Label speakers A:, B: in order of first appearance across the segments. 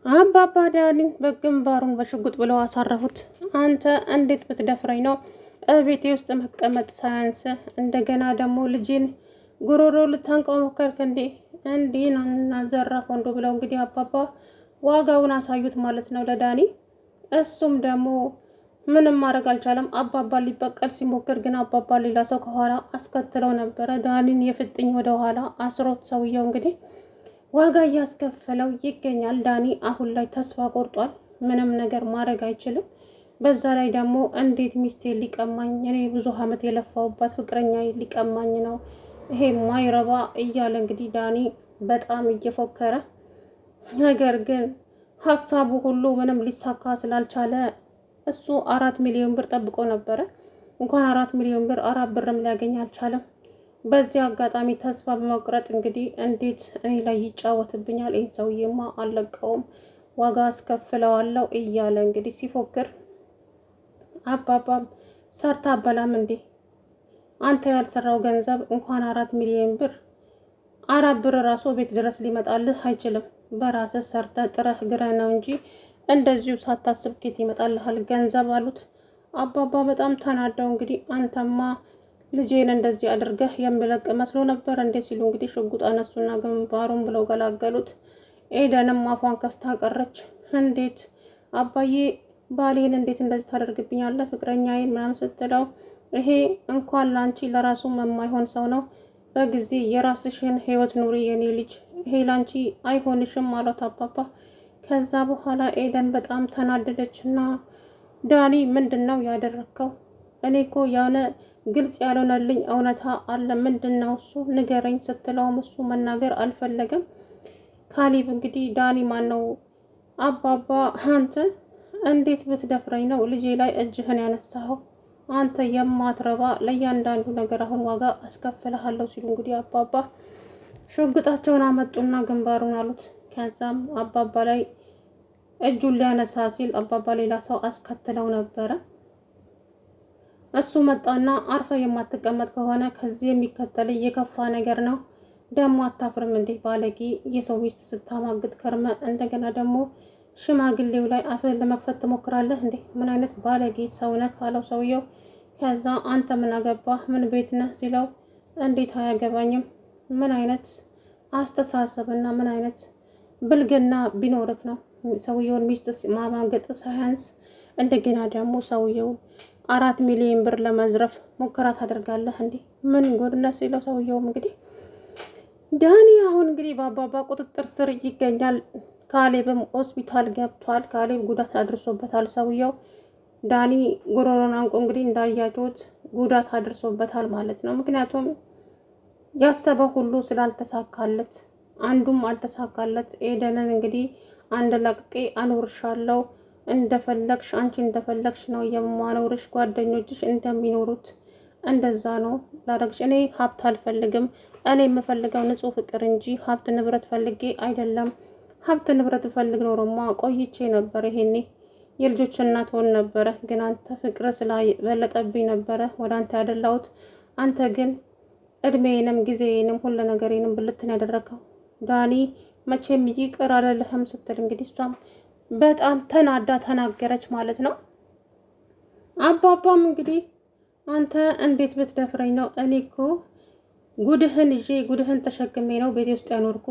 A: አባባ ዳኒ በግንባሩን በሽጉጥ ብለው አሳረፉት። አንተ እንዴት ብትደፍረኝ ነው እቤቴ ውስጥ መቀመጥ ሳያንስ እንደገና ደግሞ ልጄን ጉሮሮ ልታንቀው ሞከርክ እንዴ? እንዲህ ናና ዘራፍ ወንዶ ብለው እንግዲህ አባባ ዋጋውን አሳዩት ማለት ነው ለዳኒ። እሱም ደግሞ ምንም ማድረግ አልቻለም። አባባ ሊበቀል ሲሞክር ግን አባባ ሌላ ሰው ከኋላ አስከትለው ነበረ። ዳኒን የፍጥኝ ወደ ኋላ አስሮት ሰውየው እንግዲህ ዋጋ እያስከፈለው ይገኛል። ዳኒ አሁን ላይ ተስፋ ቆርጧል። ምንም ነገር ማድረግ አይችልም። በዛ ላይ ደግሞ እንዴት ሚስቴ ሊቀማኝ፣ እኔ ብዙ አመት የለፋውባት ፍቅረኛ ሊቀማኝ ነው ይሄ ማይረባ እያለ እንግዲህ ዳኒ በጣም እየፎከረ ነገር ግን ሀሳቡ ሁሉ ምንም ሊሳካ ስላልቻለ እሱ 4 ሚሊዮን ብር ጠብቆ ነበረ። እንኳን 4 ሚሊዮን ብር 4 ብርም ሊያገኝ አልቻለም። በዚህ አጋጣሚ ተስፋ በመቁረጥ እንግዲህ እንዴት እኔ ላይ ይጫወትብኛል፣ ይህን ሰውዬማ አልለቀውም፣ ዋጋ አስከፍለዋለሁ እያለ እንግዲህ ሲፎክር አባባም ሰርታ አበላም እንዴ አንተ ያልሰራው ገንዘብ እንኳን 4 ሚሊዮን ብር 4 ብር ራሱ ቤት ድረስ ሊመጣልህ አይችልም። በራስህ ሰርተ ጥረህ ግረህ ነው እንጂ እንደዚሁ ሳታስብ ኬት ይመጣልሃል ገንዘብ አሉት። አባባ በጣም ተናደው እንግዲህ አንተማ ልጄን እንደዚህ አድርገህ የሚለቅ መስሎ ነበር እንዴ ሲሉ እንግዲህ ሽጉጥ አነሱና ግንባሩን ብለው ገላገሉት። ኤደንም አፏን ከፍታ ቀረች። እንዴት አባዬ ባሌን እንዴት እንደዚህ ታደርግብኛለህ ፍቅረኛዬን ምናምን ስትለው ይሄ እንኳን ላንቺ ለራሱም የማይሆን ሰው ነው። በጊዜ የራስሽን ህይወት ኑሪ የኔ ልጅ፣ ይሄ ላንቺ አይሆንሽም አሏት አባባ። ከዛ በኋላ ኤደን በጣም ተናደደችና ዳኒ ምንድን ነው ያደረግከው? እኔ እኮ የሆነ ግልጽ ያልሆነልኝ እውነታ አለ፣ ምንድን ነው እሱ ንገረኝ ስትለውም እሱ መናገር አልፈለገም። ካሊብ እንግዲህ ዳኒ ማን ነው አባባ አንተ እንዴት ብትደፍረኝ ነው ልጄ ላይ እጅህን ያነሳኸው? አንተ የማትረባ ለእያንዳንዱ ነገር አሁን ዋጋ አስከፍልሃለሁ ሲሉ እንግዲህ አባባ ሽጉጣቸውን አመጡና ግንባሩን አሉት። ከዛም አባባ ላይ እጁን ሊያነሳ ሲል አባባ ሌላ ሰው አስከትለው ነበረ። እሱ መጣና አርፈ የማትቀመጥ ከሆነ ከዚህ የሚከተል የከፋ ነገር ነው። ደግሞ አታፍርም እንዴ ባለጌ፣ የሰው ሚስት ስታማግጥ ከርመ እንደገና ደግሞ ሽማግሌው ላይ አፍን ለመክፈት ትሞክራለህ እንዴ? ምን አይነት ባለጌ ሰው ነህ ካለው ሰውየው። ከዛ አንተ ምን አገባህ ምን ቤት ነህ ሲለው እንዴት አያገባኝም፣ ምን አይነት አስተሳሰብና ምን አይነት ብልግና ቢኖርክ ነው ሰውየውን ሚስት ማማገጥ ሳያንስ እንደገና ደግሞ ሰውየውን 4 ሚሊዮን ብር ለመዝረፍ ሙከራ ታደርጋለህ እንዴ? ምን ጎድነህ ሲለው ሰውየውም እንግዲህ ዳኒ አሁን እንግዲህ በአባባ ቁጥጥር ስር ይገኛል። ካሌብም ሆስፒታል ገብቷል። ካሌብ ጉዳት አድርሶበታል። ሰውየው ዳኒ ጉሮሮን አንቆ እንግዲህ እንዳያችሁት ጉዳት አድርሶበታል ማለት ነው። ምክንያቱም ያሰበው ሁሉ ስላልተሳካለት አንዱም አልተሳካለት። ኤደንን እንግዲህ አንድ ለቅቄ አኖርሻለሁ፣ እንደፈለግሽ አንቺ እንደፈለግሽ ነው የማኖርሽ፣ ጓደኞችሽ እንደሚኖሩት እንደዛ ነው ላደርግሽ። እኔ ሀብት አልፈልግም፣ እኔ የምፈልገው ንጹህ ፍቅር እንጂ ሀብት ንብረት ፈልጌ አይደለም። ሀብት ንብረት ፈልግ ኖሮማ ቆይቼ ነበር፣ ይሄኔ የልጆች እናት ሆን ነበረ። ግን አንተ ፍቅር ስላበለጠብኝ ነበረ ወደ አንተ ያደላሁት። አንተ ግን እድሜንም ጊዜንም ሁሉ ነገሬንም ብልትን ያደረገው ዳኒ መቼም ይቅር አልልህም ስትል እንግዲህ እሷም በጣም ተናዳ ተናገረች ማለት ነው። አባባም እንግዲህ አንተ እንዴት ብትደፍረኝ ነው? እኔ እኮ ጉድህን ይዤ ጉድህን ተሸክሜ ነው ቤቴ ውስጥ ያኖርኩ።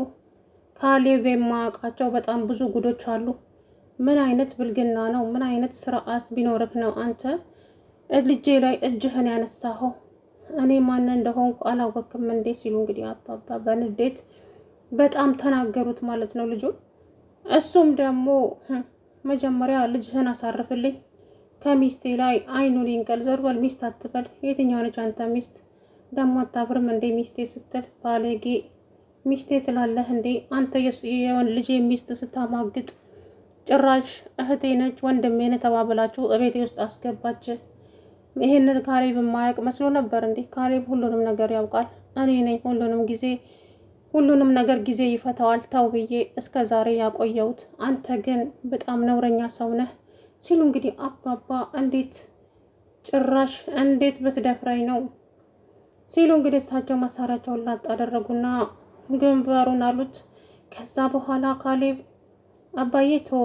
A: ካሌብ የማያውቃቸው በጣም ብዙ ጉዶች አሉ። ምን አይነት ብልግና ነው? ምን አይነት ስርዓት ቢኖርክ ነው አንተ ልጄ ላይ እጅህን ያነሳኸው? እኔ ማን እንደሆንኩ አላወቅም እንዴ ሲሉ እንግዲህ አባባ በንዴት በጣም ተናገሩት ማለት ነው ልጁ። እሱም ደግሞ መጀመሪያ ልጅህን አሳርፍልኝ፣ ከሚስቴ ላይ አይኑን ይንቀል፣ ዞር በል ሚስት አትበል። የትኛው ነች አንተ ሚስት? ደግሞ አታፍርም እንዴ ሚስቴ ስትል? ባለጌ ሚስቴ ትላለህ እንዴ አንተ? ልጄ ሚስት ስታማግጥ ጭራሽ እህቴ ነች ወንድሜን ተባብላችሁ እቤቴ ውስጥ አስገባች። ይሄንን ካሌብ የማያውቅ መስሎ ነበር እንዴ? ካሌብ ሁሉንም ነገር ያውቃል። እኔ ነኝ ሁሉንም ነገር ጊዜ ይፈታዋል ተው ብዬ እስከ ዛሬ ያቆየሁት። አንተ ግን በጣም ነውረኛ ሰው ነህ ሲሉ እንግዲህ አባባ እንዴት ጭራሽ እንዴት ብትደፍረኝ ነው ሲሉ እንግዲህ እሳቸው መሳሪያቸውን ላጥ አደረጉና ግንባሩን አሉት። ከዛ በኋላ ካሌብ አባዬ ተው፣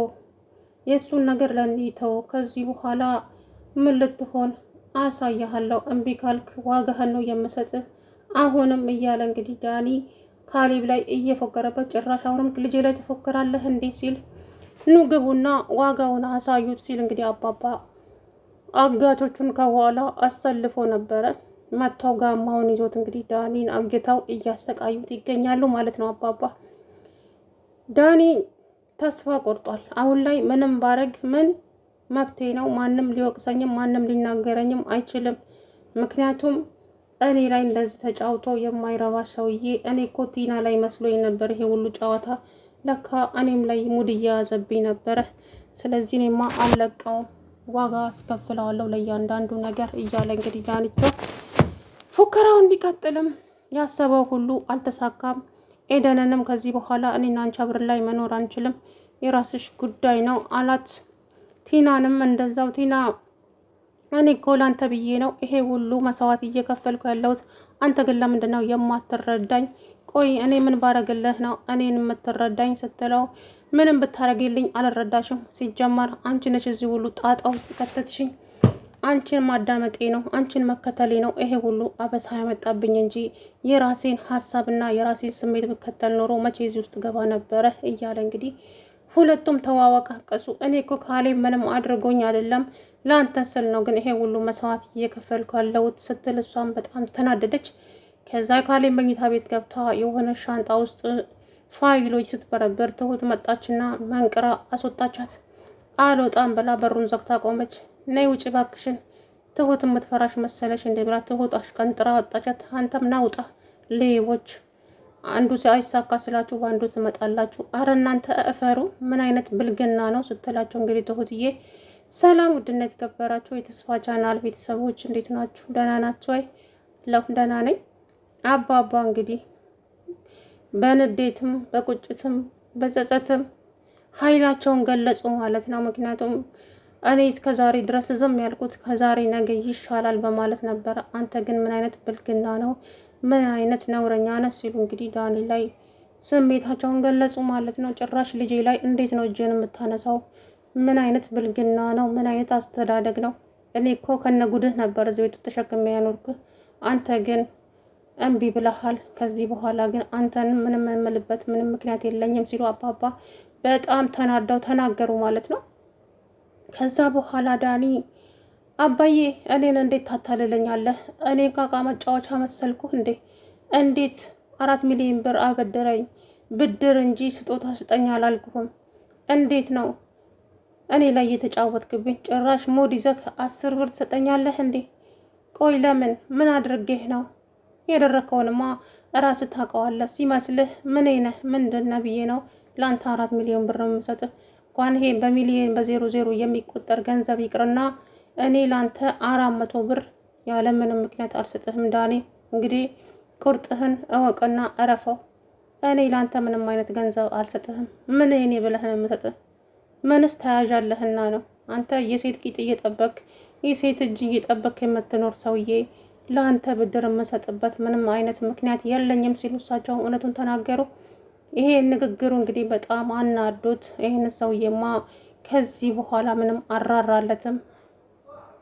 A: የእሱን ነገር ለእኔ ተው። ከዚህ በኋላ ምን ልትሆን አሳያለሁ። እምቢ ካልክ ዋጋህን ነው የምሰጥህ። አሁንም እያለ እንግዲህ ዳኒ ካሌብ ላይ እየፎከረበት፣ ጭራሽ አሁንም ልጄ ላይ ትፎክራለህ እንዴ ሲል ኑ ግቡና ዋጋውን አሳዩት ሲል እንግዲህ አባባ አጋቾቹን ከኋላ አሰልፎ ነበረ። መጥተው ጋማውን ይዞት እንግዲህ ዳኒን አግተው እያሰቃዩት ይገኛሉ ማለት ነው። አባባ ዳኒ ተስፋ ቆርጧል። አሁን ላይ ምንም ባረግ ምን መብቴ ነው፣ ማንም ሊወቅሰኝም ማንም ሊናገረኝም አይችልም። ምክንያቱም እኔ ላይ እንደዚህ ተጫውቶ የማይረባ ሰውዬ፣ እኔ እኮ ቲና ላይ መስሎኝ ነበር ይሄ ሁሉ ጨዋታ፣ ለካ እኔም ላይ ሙድ እየያዘብኝ ነበረ። ስለዚህ እኔማ አልለቀውም፣ ዋጋ አስከፍለዋለሁ ለእያንዳንዱ ነገር እያለ እንግዲህ ዳኒቾ ፉከራውን ቢቀጥልም ያሰበው ሁሉ አልተሳካም። ኤደንንም ከዚህ በኋላ እኔና አንቺ አብረን ላይ መኖር አንችልም፣ የራስሽ ጉዳይ ነው አላት። ቲናንም እንደዛው። ቲና እኔ እኮ ላንተ ብዬ ነው ይሄ ሁሉ መስዋዕት እየከፈልኩ ያለሁት፣ አንተ ግን ለምንድን ነው የማትረዳኝ? ቆይ እኔ ምን ባረግልህ ነው እኔን የምትረዳኝ ስትለው፣ ምንም ብታረግልኝ አልረዳሽም። ሲጀመር አንቺ ነሽ እዚህ ሁሉ ጣጣ ውስጥ ከተትሽኝ። አንቺን ማዳመጤ ነው፣ አንቺን መከተሌ ነው ይሄ ሁሉ አበሳ ያመጣብኝ እንጂ የራሴን ሀሳብና የራሴን ስሜት ብከተል ኖሮ መቼ እዚህ ውስጥ ገባ ነበረ እያለ እንግዲህ ሁለቱም ተዋወቃቀሱ። እኔ እኮ ካሌብ ምንም አድርጎኝ አይደለም ለአንተ ስል ነው ግን ይሄ ሁሉ መስዋዕት እየከፈልኩ ያለሁት ስትል እሷም በጣም ተናደደች። ከዛ ካሌብ መኝታ ቤት ገብታ የሆነ ሻንጣ ውስጥ ፋይሎች ስትበረበር ትሁት መጣችና መንቅራ አስወጣቻት። አልወጣም ብላ በሩን ዘግታ ቆመች። ነይ ውጭ ባክሽን፣ ትሁት የምትፈራሽ መሰለሽ እንደ ብላ ትሁት አሽቀንጥራ ወጣቻት። አንተም ናውጣ ሌቦች፣ አንዱ አይሳካ ስላችሁ በአንዱ ትመጣላችሁ። አረ እናንተ እፈሩ፣ ምን አይነት ብልግና ነው ስትላቸው እንግዲህ ትሁትዬ ሰላም ውድነት የተከበራችሁ የተስፋ ቻናል ቤተሰቦች እንዴት ናችሁ? ደህና ናችሁ ወይ? ደህና ነኝ። አባባ እንግዲህ በንዴትም በቁጭትም በጸጸትም ኃይላቸውን ገለጹ ማለት ነው። ምክንያቱም እኔ እስከ ዛሬ ድረስ ዝም ያልኩት ከዛሬ ነገ ይሻላል በማለት ነበረ። አንተ ግን ምን አይነት ብልግና ነው፣ ምን አይነት ነውረኛ ነህ ሲሉ እንግዲህ ዳኒ ላይ ስሜታቸውን ገለጹ ማለት ነው። ጭራሽ ልጄ ላይ እንዴት ነው እጅን የምታነሳው? ምን አይነት ብልግና ነው? ምን አይነት አስተዳደግ ነው? እኔ እኮ ከነጉድህ ነበር እዚህ ቤቱ ተሸክሜ ያኖርኩህ። አንተ ግን እምቢ ብለሃል። ከዚህ በኋላ ግን አንተንም ምንም የምልበት ምንም ምክንያት የለኝም ሲሉ አባባ በጣም ተናደው ተናገሩ ማለት ነው። ከዛ በኋላ ዳኒ አባዬ እኔን እንዴት ታታልለኛለህ? እኔ ቃቃ መጫወቻ መሰልኩህ እንዴ? እንዴት 4 ሚሊዮን ብር አበደረኝ፣ ብድር እንጂ ስጦታ ስጠኝ አላልኩህም? እንዴት ነው እኔ ላይ የተጫወትክብኝ? ጭራሽ ሞድ ይዘህ 10 ብር ትሰጠኛለህ እንዴ? ቆይ ለምን? ምን አድርጌህ ነው? ያደረከውንማ ራስህ ታውቀዋለህ። ሲመስልህ ምን ነህ? ምንድን ነህ ብዬ ነው ለአንተ 4 ሚሊዮን ብር የምሰጥህ? እንኳን ይሄ በሚሊዮን በ00 የሚቆጠር ገንዘብ ይቅርና እኔ ላንተ 400 ብር ያለ ምንም ምክንያት አልሰጥህም። ዳኒ እንግዲህ ቁርጥህን እወቅና እረፈው። እኔ ላንተ ምንም አይነት ገንዘብ አልሰጥህም። ምን እኔ ብለህ ነው የምሰጥህ? ምንስ ተያዣለህና ነው? አንተ የሴት ቂጥ እየጠበቅ የሴት እጅ እየጠበቅ የምትኖር ሰውዬ ለአንተ ብድር የምሰጥበት ምንም አይነት ምክንያት የለኝም ሲሉ እሳቸው እውነቱን ተናገሩ። ይሄ ንግግሩ እንግዲህ በጣም አናዶት፣ ይህን ሰውዬማ ከዚህ በኋላ ምንም አራራለትም፣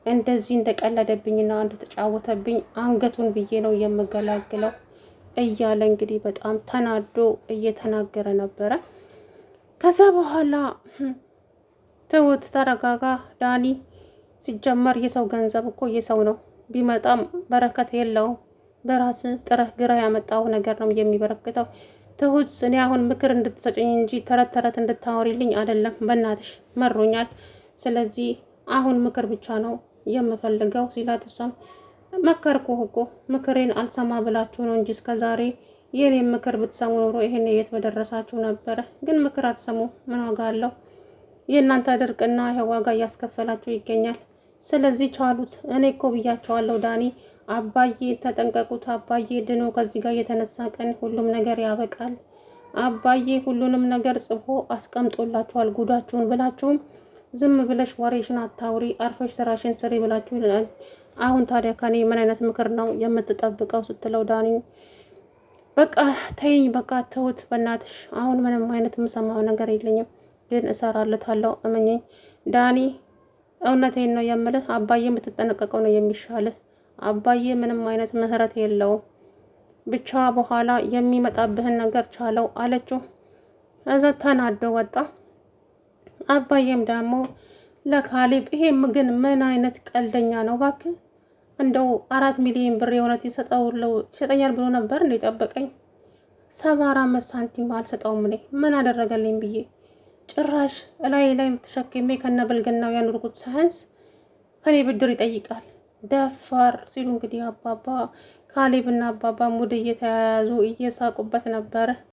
A: እንደዚህ እንደቀለደብኝና እንደተጫወተብኝ አንገቱን ብዬ ነው የምገላግለው እያለ እንግዲህ በጣም ተናዶ እየተናገረ ነበረ። ከዛ በኋላ ትሁት ተረጋጋ ዳኒ፣ ሲጀመር የሰው ገንዘብ እኮ የሰው ነው፣ ቢመጣም በረከት የለውም። በራስ ጥረህ ግራ ያመጣው ነገር ነው የሚበረክተው። ትሁት እኔ አሁን ምክር እንድትሰጭኝ እንጂ ተረት ተረት እንድታወሪልኝ አይደለም። በእናትሽ መሮኛል። ስለዚህ አሁን ምክር ብቻ ነው የምፈልገው ሲላት፣ እሷም መከርኩህ እኮ ምክሬን አልሰማ ብላችሁ ነው እንጂ እስከዛሬ የኔን ምክር ብትሰሙ ኖሮ ይሄን የት በደረሳችሁ ነበረ። ግን ምክር አትሰሙ፣ ምን ዋጋ አለው? የእናንተ ድርቅና ዋጋ እያስከፈላችሁ ይገኛል። ስለዚህ ቻሉት። እኔ እኮ ብያቸዋለሁ ዳኒ፣ አባዬ ተጠንቀቁት። አባዬ ድኖ ከዚህ ጋር የተነሳ ቀን ሁሉም ነገር ያበቃል። አባዬ ሁሉንም ነገር ጽፎ አስቀምጦላችኋል። ጉዳችሁን ብላችሁም ዝም ብለሽ ወሬሽን አታውሪ፣ አርፈሽ ስራሽን ስሪ ብላችሁ ይላል። አሁን ታዲያ ከኔ ምን አይነት ምክር ነው የምትጠብቀው ስትለው ዳኒ በቃ ተይኝ፣ በቃ ተውት በእናትሽ፣ አሁን ምንም አይነት የምሰማው ነገር የለኝም። ግን እሰራለታለሁ፣ እመኚኝ ዳኒ። እውነቴን ነው የምልህ፣ አባዬ የምትጠነቀቀው ነው የሚሻልህ። አባዬ ምንም አይነት ምህረት የለውም። ብቻ በኋላ የሚመጣብህን ነገር ቻለው አለችው። እዛ ተናዶ ወጣ። አባዬም ደግሞ ለካሌብ ይሄም ግን ምን አይነት ቀልደኛ ነው እባክህ፣ እንደው 4 ሚሊዮን ብር የእውነት ይሰጠኛል ብሎ ነበር እንደ ጠበቀኝ። 74 ሳንቲም አልሰጠውም። እኔ ምን አደረገልኝ ብዬ ጭራሽ እላይ ላይ ተሸክሜ ከነብልግናው ያኖርኩት ሳያንስ ከኔ ብድር ይጠይቃል። ደፋር ሲሉ እንግዲህ አባባ ካሌብና አባባ ሙድ እየተያያዙ እየሳቁበት ነበረ።